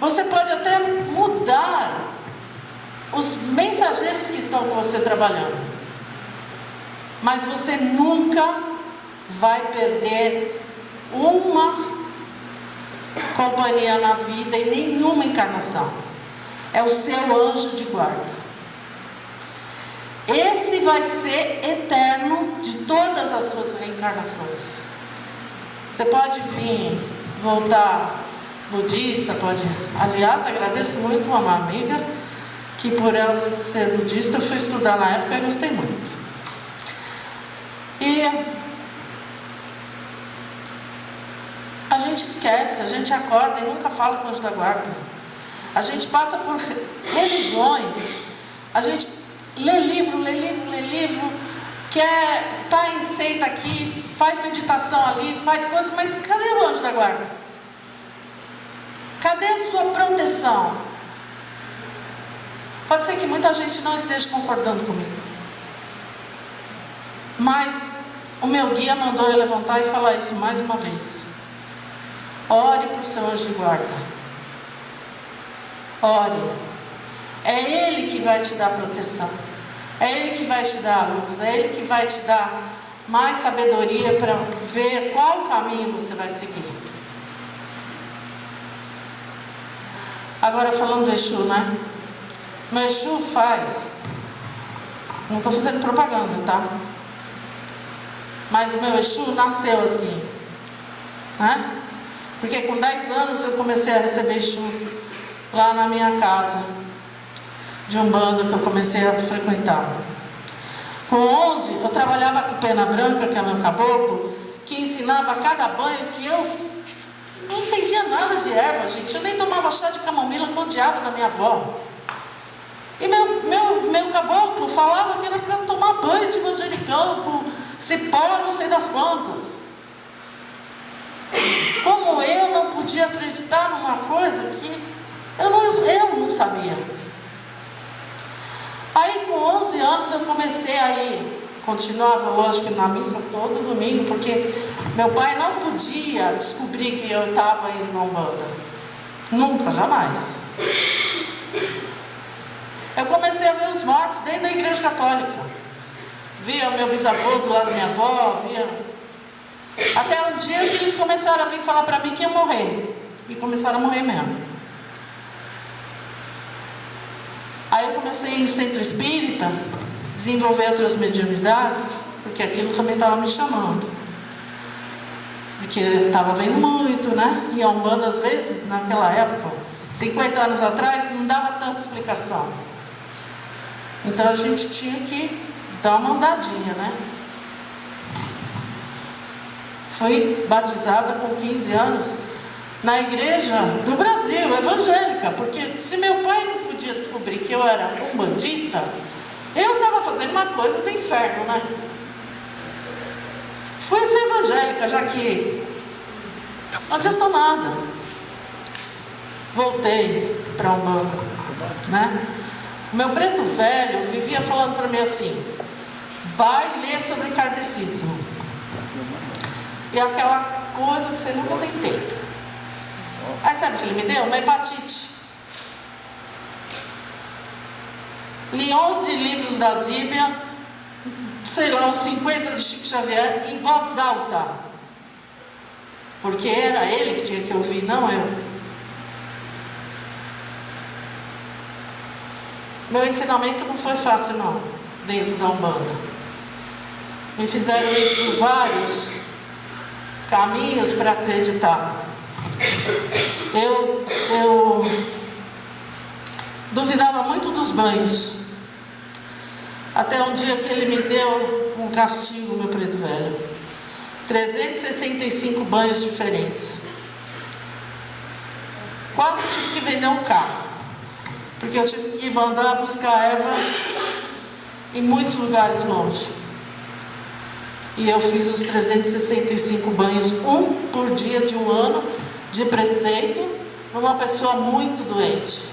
Você pode até mudar os mensageiros que estão com você trabalhando, mas você nunca vai perder uma companhia na vida em nenhuma encarnação. É o seu anjo de guarda. Esse vai ser eterno de todas as suas reencarnações. Você pode vir, voltar budista, pode. Aliás, agradeço muito uma amiga que, por ela ser budista, eu fui estudar na época e gostei muito. E a gente esquece, a gente acorda e nunca fala com o anjo da guarda. A gente passa por religiões, a gente lê livro, quer tá em seita aqui, faz meditação ali, faz coisas, mas cadê o anjo da guarda? Cadê a sua proteção? Pode ser que muita gente não esteja concordando comigo, mas o meu guia mandou eu levantar e falar isso mais uma vez. Ore para o seu anjo de guarda. Ore. É Ele que vai te dar proteção. É Ele que vai te dar luz. É Ele que vai te dar mais sabedoria para ver qual caminho você vai seguir. Agora falando do Exu, né? O Exu faz. Não estou fazendo propaganda, tá? Mas o meu Exu nasceu assim, né? Porque com 10 anos eu comecei a receber Exu lá na minha casa de Umbanda, que eu comecei a frequentar. Com 11 eu trabalhava com Pena Branca, que é meu caboclo, que ensinava cada banho, que eu não entendia nada de erva, gente. Eu nem tomava chá de camomila com o diabo da minha avó. E meu caboclo falava que era para tomar banho de manjericão com cipó, não sei das quantas. Como eu não podia acreditar numa coisa que eu não sabia. Aí com 11 anos eu comecei a ir, continuava, lógico, na missa todo domingo, porque meu pai não podia descobrir que eu estava indo na Umbanda. Nunca, jamais. Eu comecei a ver os mortos dentro da igreja católica. Via meu bisavô do lado da minha avó, via. Até um dia que eles começaram a vir falar para mim que ia morrer. E começaram a morrer mesmo. Aí eu comecei a ir em centro espírita, desenvolver outras mediunidades, porque aquilo também estava me chamando. Porque eu estava vendo muito, né? E a Umbanda, às vezes, naquela época, 50 anos atrás, não dava tanta explicação. Então a gente tinha que dar uma andadinha, né? Fui batizada com 15 anos na igreja do Brasil, evangélica, porque se meu pai não podia descobrir que eu era umbandista, eu estava fazendo uma coisa do inferno, né? Fui ser evangélica, já que não adiantou nada. Voltei para a Umbanda, né? O meu preto velho vivia falando para mim assim: vai ler sobre kardecismo. E aquela coisa que você nunca tem tempo. Aí sabe o que ele me deu? Uma hepatite. Li 11 livros da Zíbia, sei lá, uns 50 de Chico Xavier, em voz alta. Porque era ele que tinha que ouvir, não eu. Meu ensinamento não foi fácil, não, dentro da Umbanda. Me fizeram ir por vários caminhos para acreditar. Eu duvidava muito dos banhos. Até um dia que ele me deu um castigo, meu preto velho. 365 banhos diferentes. Quase tive que vender um carro, porque eu tive que mandar buscar erva em muitos lugares longe. E eu fiz os 365 banhos, um por dia de um ano de preceito, numa pessoa muito doente.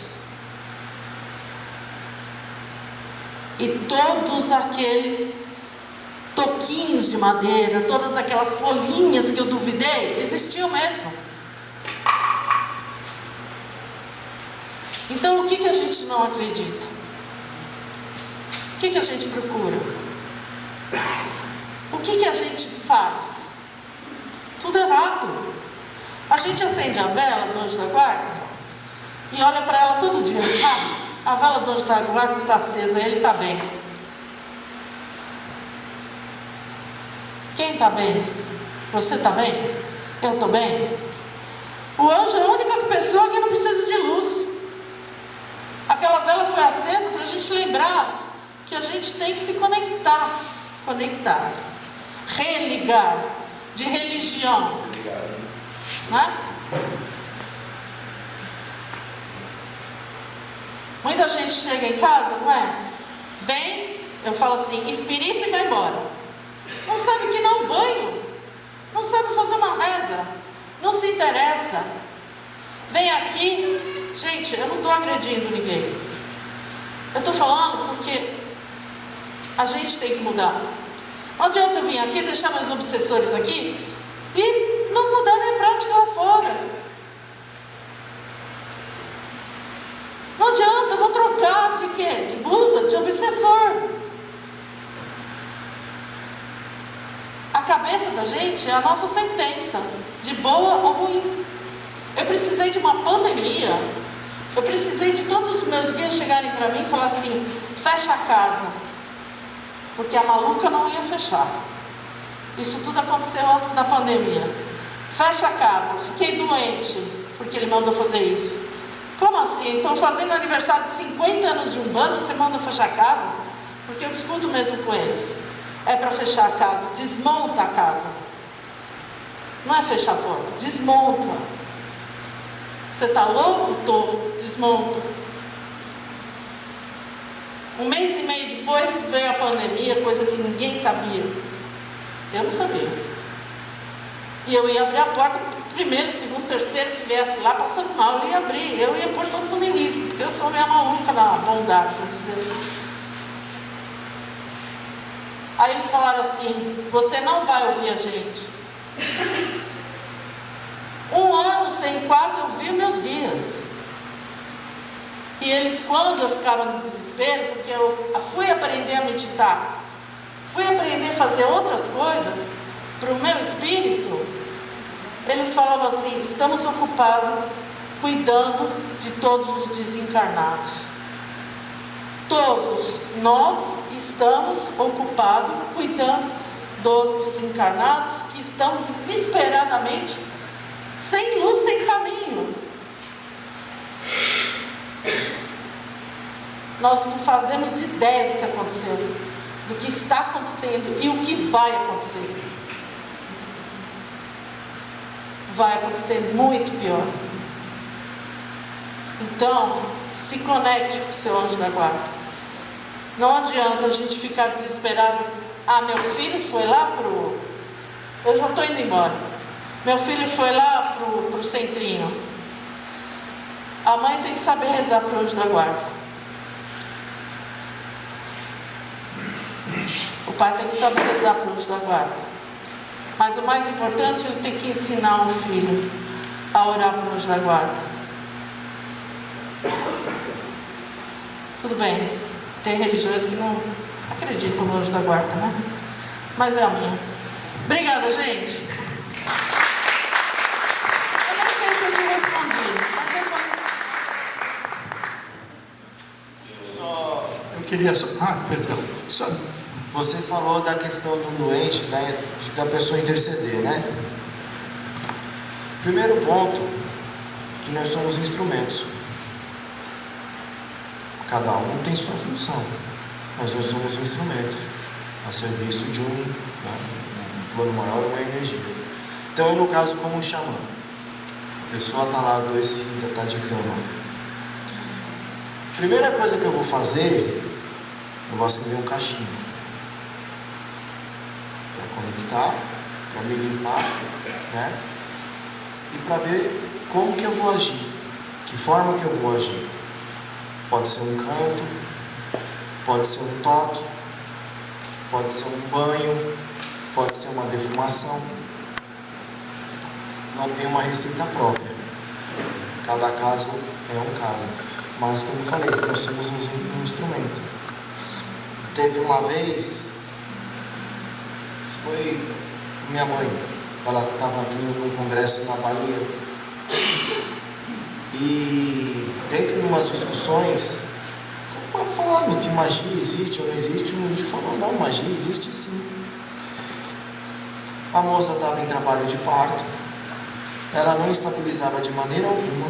E todos aqueles toquinhos de madeira, todas aquelas folhinhas que eu duvidei, existiam mesmo. Então, o que a gente não acredita? O que a gente procura? O que a gente faz? Tudo errado. A gente acende a vela do anjo da guarda e olha para ela todo dia. A vela do anjo da guarda está acesa, ele está bem. Quem está bem? Você está bem? Eu estou bem? O anjo é a única pessoa que não precisa de luz. Aquela vela foi acesa para a gente lembrar que a gente tem que se conectar. Religar. De religião. Né? Muita gente chega em casa, não é? Vem, eu falo assim, espírita e vai embora. Não sabe que não banho. Não sabe fazer uma reza. Não se interessa. Vem aqui. Gente, eu não estou agredindo ninguém. Eu estou falando porque a gente tem que mudar. Não adianta eu vir aqui, deixar meus obsessores aqui e não mudar minha prática lá fora. Não adianta, eu vou trocar de quê? De blusa? De obsessor. A cabeça da gente é a nossa sentença, de boa ou ruim. Eu precisei de uma pandemia. Eu precisei de todos os meus guias chegarem para mim e falar assim: fecha a casa. Porque a maluca não ia fechar. Isso tudo aconteceu antes da pandemia. Fecha a casa. Fiquei doente, porque ele mandou fazer isso. Como assim? Estou fazendo aniversário de 50 anos de Umbanda, você manda fechar a casa? Porque eu discuto mesmo com eles. É para fechar a casa. Desmonta a casa. Não é fechar a porta. Desmonta. Você está louco? Estou. Desmonta. Um mês e meio depois veio a pandemia, coisa que ninguém sabia. Eu não sabia. E eu ia abrir a porta para o primeiro, segundo, terceiro que viesse lá passando mal. Eu ia abrir, eu ia pôr todo mundo em risco, porque eu sou meio maluca na bondade, vamos dizer assim. Aí eles falaram assim: você não vai ouvir a gente. Um ano sem quase ouvir meus guias. E eles, quando eu ficava no desespero, porque eu fui aprender a meditar, fui aprender a fazer outras coisas para o meu espírito, eles falavam assim: estamos ocupados cuidando de todos os desencarnados. Todos nós estamos ocupados cuidando dos desencarnados que estão desesperadamente sem luz, sem caminho. Nós não fazemos ideia do que aconteceu, do que está acontecendo e o que vai acontecer. Vai acontecer muito pior. Então, se conecte com o seu anjo da guarda. Não adianta a gente ficar desesperado. Ah, meu filho foi lá eu já estou indo embora. Meu filho foi lá pro centrinho. A mãe tem que saber rezar para o anjo da guarda. O pai tem que saber rezar para o anjo da guarda. Mas o mais importante, ele tem que ensinar o filho a orar para o anjo da guarda. Tudo bem, tem religiões que não acreditam no anjo da guarda, né? Mas é a minha. Obrigada, gente. Eu nem sei se eu te respondi, mas eu falei. Eu queria só... perdão. Você falou da questão do doente, da pessoa interceder, né? Primeiro ponto, que nós somos instrumentos. Cada um tem sua função. Nós somos instrumentos a serviço de um quando maior uma energia. Então eu, no caso, como um xamã, a pessoa está lá adoecida, está de cama. Primeira coisa que eu vou fazer, eu vou acender um cachimbo para conectar, para me limpar, né? E para ver como que eu vou agir, que forma que eu vou agir. Pode ser um canto, pode ser um toque, pode ser um banho, pode ser uma defumação. Não tem uma receita própria. Cada caso é um caso. Mas, como eu falei, nós somos um instrumento. Teve uma vez, foi minha mãe, ela estava num congresso na Bahia, e dentro de umas discussões, falando que magia existe ou não existe, um gente falou, não, magia existe sim. A moça estava em trabalho de parto, ela não estabilizava de maneira alguma,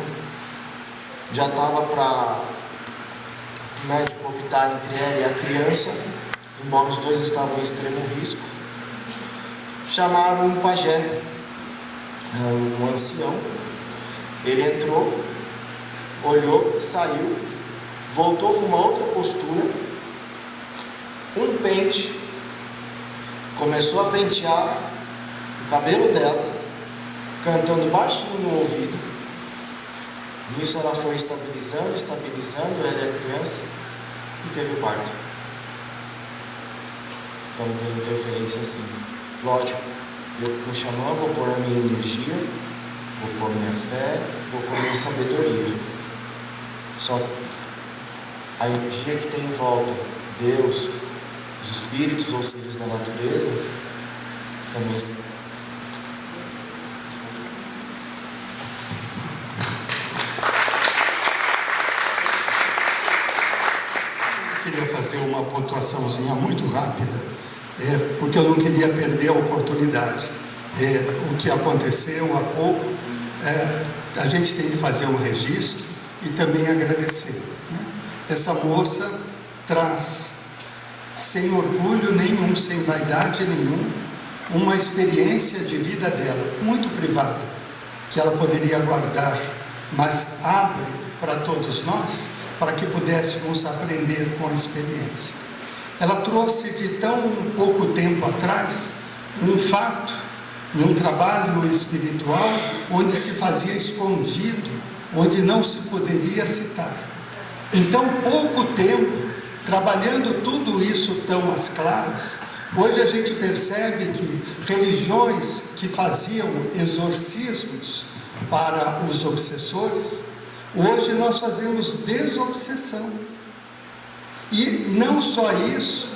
já estava para o médico optar entre ela e a criança, embora os dois estavam em extremo risco. Chamaram um pajé, um ancião. Ele entrou, olhou, saiu, voltou com uma outra postura, um pente, começou a pentear o cabelo dela, cantando baixinho no ouvido. Nisso ela foi estabilizando, ela e a criança, e teve o parto. Então tem interferência assim. Lógico, eu como xamã vou pôr a minha energia, vou pôr minha fé, vou pôr minha sabedoria. Só a energia que tem em volta, Deus, os espíritos ou seres da natureza, também está. Eu queria fazer uma pontuaçãozinha muito rápida, porque eu não queria perder a oportunidade. O que aconteceu há pouco, a gente tem que fazer um registro e também agradecer, né? Essa moça traz, sem orgulho nenhum, sem vaidade nenhum, uma experiência de vida dela, muito privada, que ela poderia guardar, mas abre para todos nós, para que pudéssemos aprender com a experiência. Ela trouxe de tão pouco tempo atrás um fato, um trabalho espiritual, onde se fazia escondido, onde não se poderia citar. Em tão pouco tempo, trabalhando tudo isso tão às claras, hoje a gente percebe que religiões que faziam exorcismos para os obsessores, hoje nós fazemos desobsessão. E não só isso,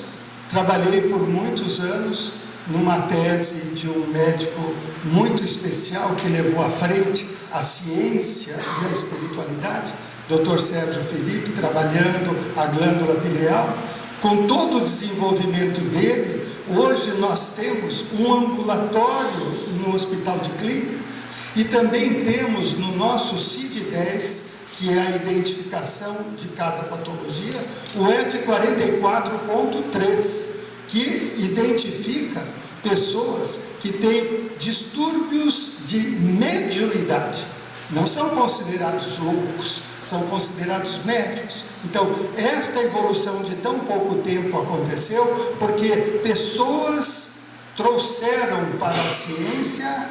trabalhei por muitos anos numa tese de um médico muito especial que levou à frente a ciência e a espiritualidade, Dr. Sérgio Felipe, trabalhando a glândula pineal. Com todo o desenvolvimento dele, hoje nós temos um ambulatório no Hospital de Clínicas e também temos no nosso CID-10, que é a identificação de cada patologia, o F44.3, que identifica pessoas que têm distúrbios de mediunidade. Não são considerados loucos, são considerados médios. Então, esta evolução de tão pouco tempo aconteceu porque pessoas trouxeram para a ciência,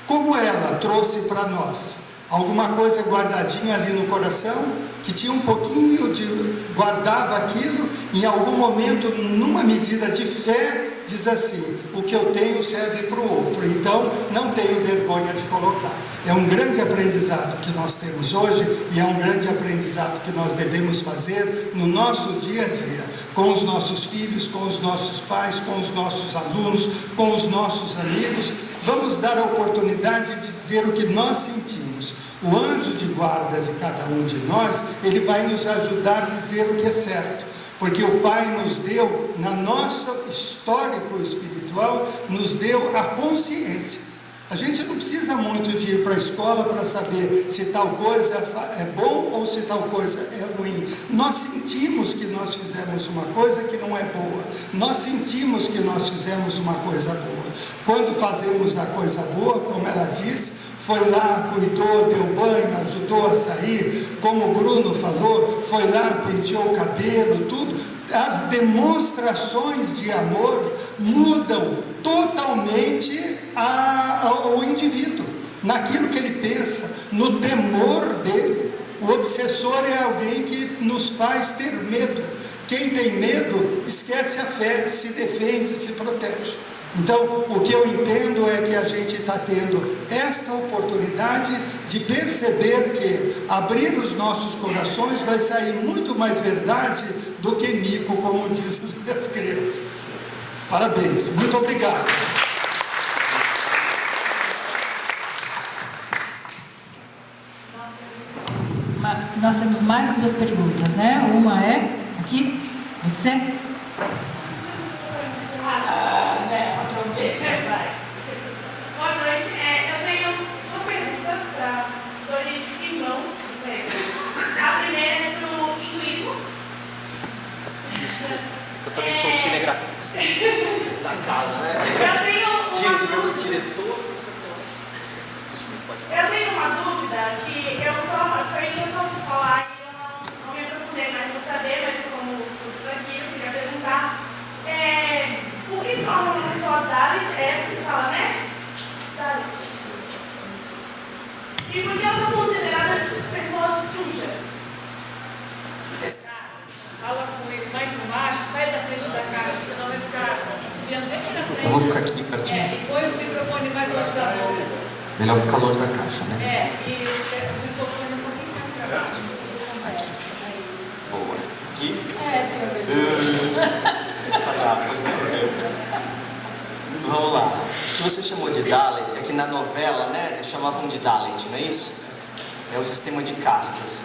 como ela trouxe para nós, alguma coisa guardadinha ali no coração, que tinha um pouquinho de... guardava aquilo, em algum momento, numa medida de fé, diz assim, o que eu tenho serve para o outro, então não tenho vergonha de colocar. É um grande aprendizado que nós temos hoje, e é um grande aprendizado que nós devemos fazer no nosso dia a dia, com os nossos filhos, com os nossos pais, com os nossos alunos, com os nossos amigos. Vamos dar a oportunidade de dizer o que nós sentimos. O anjo de guarda de cada um de nós, ele vai nos ajudar a dizer o que é certo, porque o Pai nos deu, na nossa histórico espiritual, nos deu a consciência. A gente não precisa muito de ir para a escola para saber se tal coisa é bom ou se tal coisa é ruim. Nós sentimos que nós fizemos uma coisa que não é boa. Nós sentimos que nós fizemos uma coisa boa. Quando fazemos a coisa boa, como ela disse, foi lá, cuidou, deu banho, ajudou a sair, como o Bruno falou, foi lá, penteou o cabelo, tudo. As demonstrações de amor mudam totalmente o indivíduo, naquilo que ele pensa, no temor dele. O obsessor é alguém que nos faz ter medo. Quem tem medo esquece a fé, se defende, se protege. Então, o que eu entendo é que a gente está tendo esta oportunidade de perceber que abrir os nossos corações vai sair muito mais verdade do que mico, como dizem as minhas crianças. Parabéns, muito obrigado. Nós temos mais 2 perguntas, né? Uma é aqui, você? Boa noite. Eu tenho 2 perguntas para 2 irmãos. A primeira é para o hinduísmo. Eu também sou cinegrafista da casa, né? Eu tenho uma diretor. Eu tenho uma dúvida que eu só ouvi falar e eu não me aprofundei mais para saber, mas como estou aqui, eu queria perguntar o que torna uma pessoa Dalit, que fala, né? Dalit. E por que elas são consideradas pessoas sujas? Fala com ele mais embaixo, sai da frente da caixa, senão vai ficar subindo bem na frente. Eu vou ficar aqui pertinho. E põe o microfone mais longe da boca. Melhor ficar longe da caixa, né? E o microfone um pouquinho mais para baixo. Aqui. Boa. Aqui? Senhor. Essa lá, faz muito tempo. Vamos lá. O que você chamou de Dalit, é que na novela, né, chamavam de Dalit, não é isso? É o sistema de castas.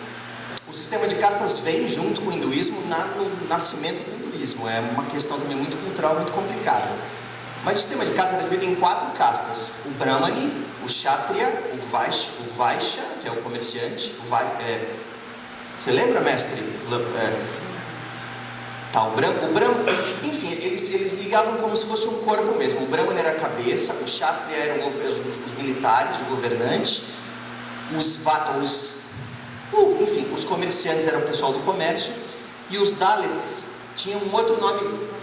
O sistema de castas vem junto com o hinduísmo no nascimento do hinduísmo. É uma questão também muito cultural, muito complicada. Mas o sistema de castas era dividido em 4 castas: o Brahmani, o Kshatriya, o Vaishya, que é o comerciante, você lembra, mestre? O Brahmani, enfim, eles ligavam como se fosse um corpo mesmo. O Brahmani era a cabeça, o Kshatriya eram os militares, o governante, enfim, os comerciantes eram o pessoal do comércio, e os Dalits tinham um outro nome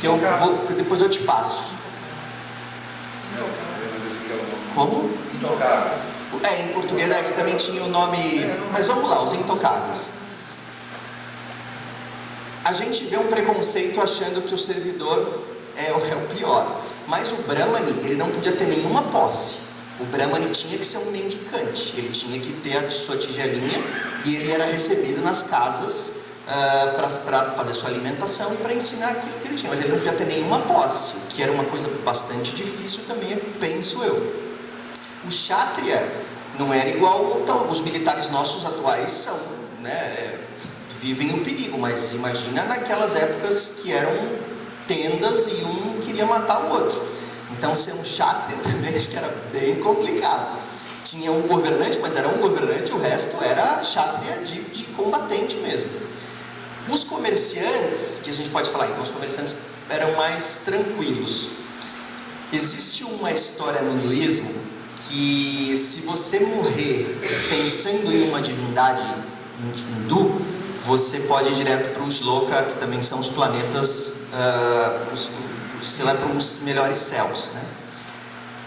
que depois eu te passo. Como? Intocáveis. Em português aqui também tinha o nome, mas vamos lá, os intocáveis. A gente vê um preconceito achando que o servidor é o pior, mas o Brahmani, ele não podia ter nenhuma posse. O Brahmani tinha que ser um mendicante, ele tinha que ter a sua tigelinha e ele era recebido nas casas para fazer sua alimentação e para ensinar aquilo que ele tinha, mas ele não podia ter nenhuma posse, que era uma coisa bastante difícil também, penso eu. O Kshatriya não era igual, então, os militares nossos atuais são, né, vivem o perigo, mas imagina naquelas épocas que eram tendas e um queria matar o outro. Então ser um Kshatriya também acho que era bem complicado. Tinha um governante, mas era um governante, o resto era Kshatriya de combatente mesmo. Os comerciantes, que a gente pode falar, então os comerciantes eram mais tranquilos. Existe uma história no hinduísmo que se você morrer pensando em uma divindade hindu, você pode ir direto para os Shloka, que também são os planetas, você vai para os melhores céus, né?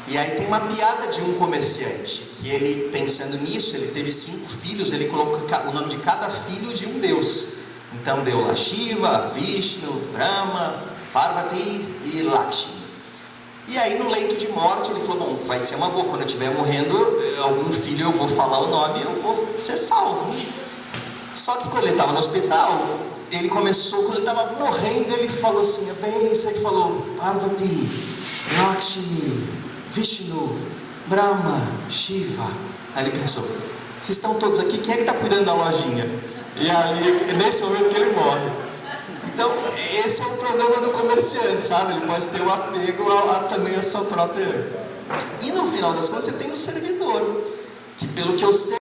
E aí tem uma piada de um comerciante, que ele, pensando nisso, ele teve 5 filhos, ele colocou o nome de cada filho de um deus. Então deu lá Shiva, Vishnu, Brahma, Parvati e Lakshmi. E aí no leito de morte ele falou, bom, vai ser uma boa, quando eu estiver morrendo, algum filho eu vou falar o nome e eu vou ser salvo. Só que quando ele estava no hospital, ele começou, quando ele estava morrendo, ele falou assim, bem isso aí que falou, Parvati, Lakshmi, Vishnu, Brahma, Shiva. Aí ele pensou, vocês estão todos aqui, quem é que está cuidando da lojinha? E aí, nesse momento que ele morre. Então, esse é o problema do comerciante, sabe? Ele pode ter um apego também à sua própria... E no final das contas, você tem o servidor, que pelo que eu sei,